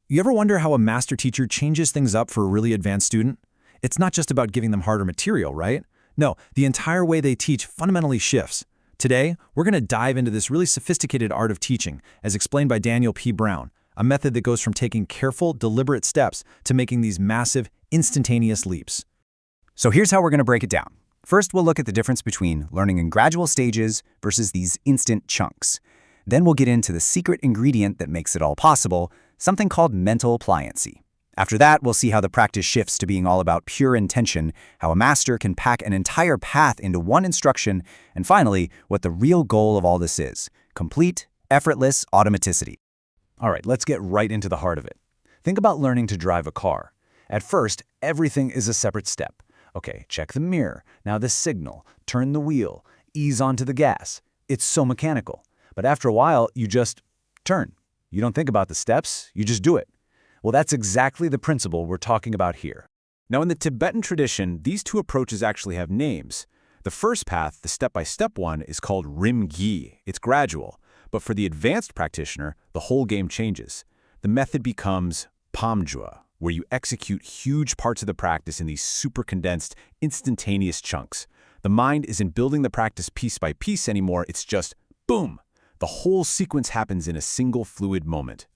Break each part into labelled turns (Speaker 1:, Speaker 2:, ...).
Speaker 1: You ever wonder how a master teacher changes things up for a really advanced student? It's not just about giving them harder material, right? No, the entire way they teach fundamentally shifts. Today, we're going to dive into this really sophisticated art of teaching, as explained by Daniel P. Brown, a method that goes from taking careful, deliberate steps to making these massive, instantaneous leaps.
Speaker 2: So here's how we're going to break it down. First, we'll look at the difference between learning in gradual stages versus these instant chunks. Then we'll get into the secret ingredient that makes it all possible, something called mental pliancy. After that, we'll see how the practice shifts to being all about pure intention, how a master can pack an entire path into one instruction, and finally, what the real goal of all this is: complete, effortless automaticity.
Speaker 1: All right, let's get right into the heart of it. Think about learning to drive a car. At first, everything is a separate step. Okay, check the mirror, now the signal, turn the wheel, ease onto the gas. It's so mechanical. But after a while, you just turn. You don't think about the steps, you just do it. Well, that's exactly the principle we're talking about here. Now, in the Tibetan tradition, these two approaches actually have names. The first path, the step-by-step one, is called Rimguyl. It's gradual. But for the advanced practitioner, the whole game changes. The method becomes Pamjua, where you execute huge parts of the practice in these super condensed, instantaneous chunks. The mind isn't building the practice piece by piece anymore, it's just boom! The whole sequence happens in a single fluid moment.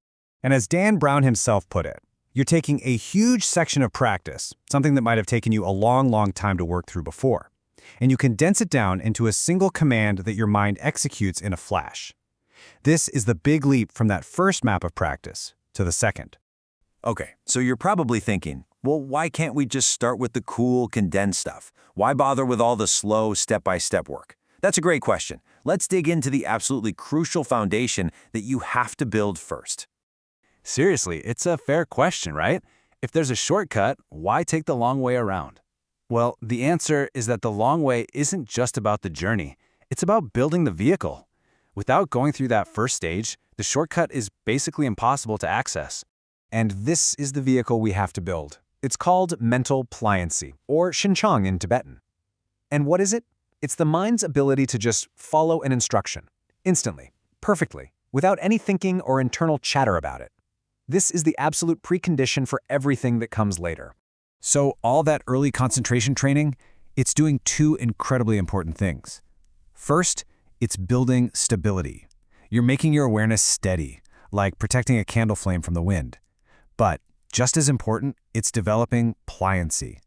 Speaker 2: And as Dan Brown himself put it, you're taking a huge section of practice, something that might have taken you a long time to work through before, and you condense it down into a single command that your mind executes in a flash. This is the big leap from that first map of practice to the second.
Speaker 3: Okay, so you're probably thinking, well, why can't we just start with the cool, condensed stuff? Why bother with all the slow, step-by-step work? That's a great question. Let's dig into the absolutely crucial foundation that you have to build first.
Speaker 1: Seriously, it's a fair question, right? If there's a shortcut, why take the long way around? Well, the answer is that the long way isn't just about the journey. It's about building the vehicle. Without going through that first stage, the shortcut is basically impossible to access.
Speaker 2: And this is the vehicle we have to build. It's called mental pliancy, or Chigchar in Tibetan. And what is it? It's the mind's ability to just follow an instruction, instantly, perfectly, without any thinking or internal chatter about it. This is the absolute precondition for everything that comes later. So all that early concentration training, it's doing two incredibly important things. First, it's building stability. You're making your awareness steady, like protecting a candle flame from the wind. But just as important, it's developing pliancy.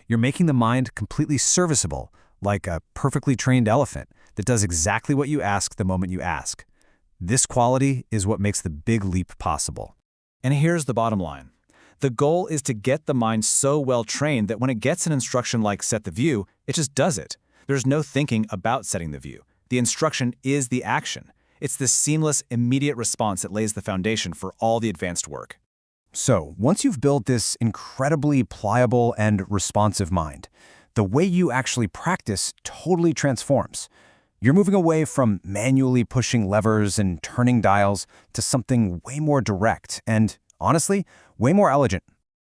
Speaker 2: You're making the mind completely serviceable, like a perfectly trained elephant that does exactly what you ask the moment you ask. This quality is what makes the big leap possible.
Speaker 1: And here's the bottom line. The goal is to get the mind so well trained that when it gets an instruction like set the view, it just does it. There's no thinking about setting the view. The instruction is the action. It's this seamless, immediate response that lays the foundation for all the advanced work.
Speaker 2: So, once you've built this incredibly pliable and responsive mind, the way you actually practice totally transforms. You're moving away from manually pushing levers and turning dials to something way more direct and, honestly, way more elegant.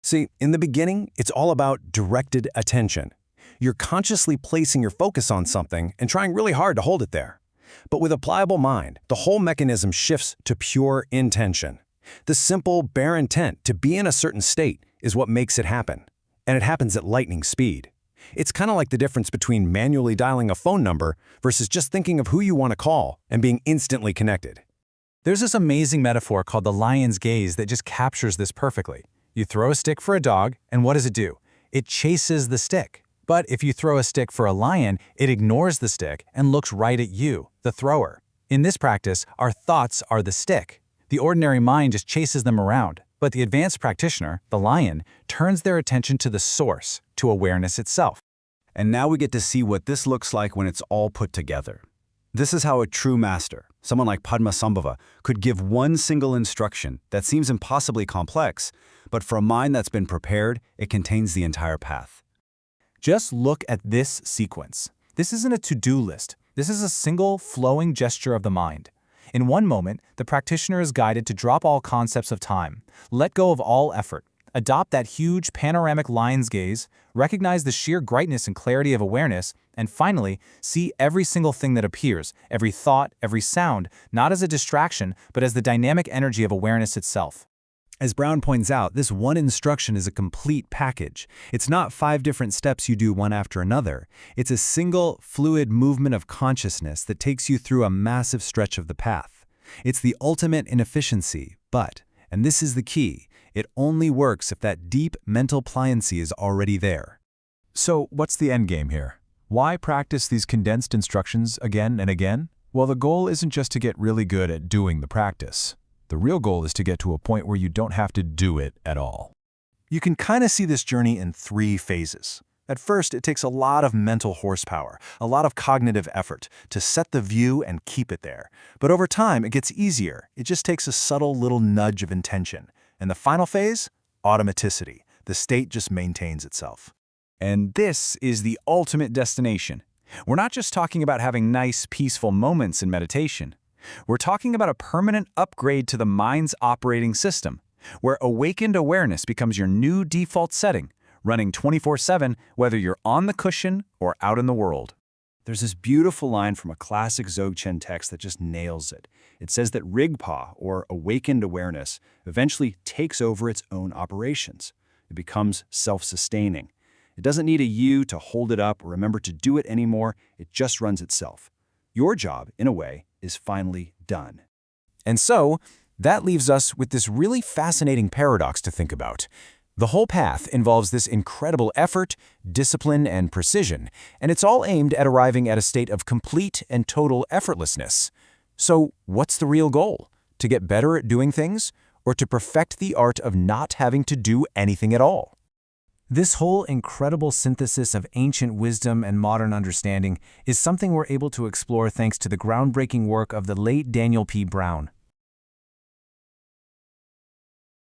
Speaker 2: See, in the beginning, it's all about directed attention. You're consciously placing your focus on something and trying really hard to hold it there. But with a pliable mind, the whole mechanism shifts to pure intention. The simple, bare intent to be in a certain state is what makes it happen. And it happens at lightning speed. It's kind of like the difference between manually dialing a phone number versus just thinking of who you want to call and being instantly connected.
Speaker 1: There's this amazing metaphor called the lion's gaze that just captures this perfectly. You throw a stick for a dog, and what does it do? It chases the stick. But if you throw a stick for a lion, it ignores the stick and looks right at you, the thrower. In this practice, our thoughts are the stick. The ordinary mind just chases them around. But the advanced practitioner, the lion, turns their attention to the source, to awareness itself.
Speaker 3: And now we get to see what this looks like when it's all put together. This is how a true master, someone like Padmasambhava, could give one single instruction that seems impossibly complex, but for a mind that's been prepared, it contains the entire path.
Speaker 1: Just look at this sequence. This isn't a to-do list. This is a single, flowing gesture of the mind. In one moment, the practitioner is guided to drop all concepts of time, let go of all effort, adopt that huge panoramic lion's gaze, recognize the sheer brightness and clarity of awareness, and finally, see every single thing that appears, every thought, every sound, not as a distraction, but as the dynamic energy of awareness itself. As Brown points out, this one instruction is a complete package. It's not 5 different steps you do one after another. It's a single, fluid movement of consciousness that takes you through a massive stretch of the path. It's the ultimate in efficiency, but, and this is the key, it only works if that deep mental pliancy is already there.
Speaker 2: So, what's the end game here? Why practice these condensed instructions again and again? Well, the goal isn't just to get really good at doing the practice. The real goal is to get to a point where you don't have to do it at all.
Speaker 4: You can kind of see this journey in 3 phases. At first, it takes a lot of mental horsepower, a lot of cognitive effort to set the view and keep it there. But over time, it gets easier. It just takes a subtle little nudge of intention. And the final phase? Automaticity. The state just maintains itself.
Speaker 1: And this is the ultimate destination. We're not just talking about having nice, peaceful moments in meditation. We're talking about a permanent upgrade to the mind's operating system, where awakened awareness becomes your new default setting, running 24/7 whether you're on the cushion or out in the world. There's this beautiful line from a classic Dzogchen text that just nails it. It says that Rigpa, or awakened awareness, eventually takes over its own operations. It becomes self-sustaining. It doesn't need a you to hold it up or remember to do it anymore. It just runs itself. Your job, in a way, is finally done.
Speaker 2: And so, that leaves us with this really fascinating paradox to think about. The whole path involves this incredible effort, discipline, and precision, and it's all aimed at arriving at a state of complete and total effortlessness. So, what's the real goal? To get better at doing things, or to perfect the art of not having to do anything at all? This whole incredible synthesis of ancient wisdom and modern understanding is something we're able to explore thanks to the groundbreaking work of the late Daniel P. Brown.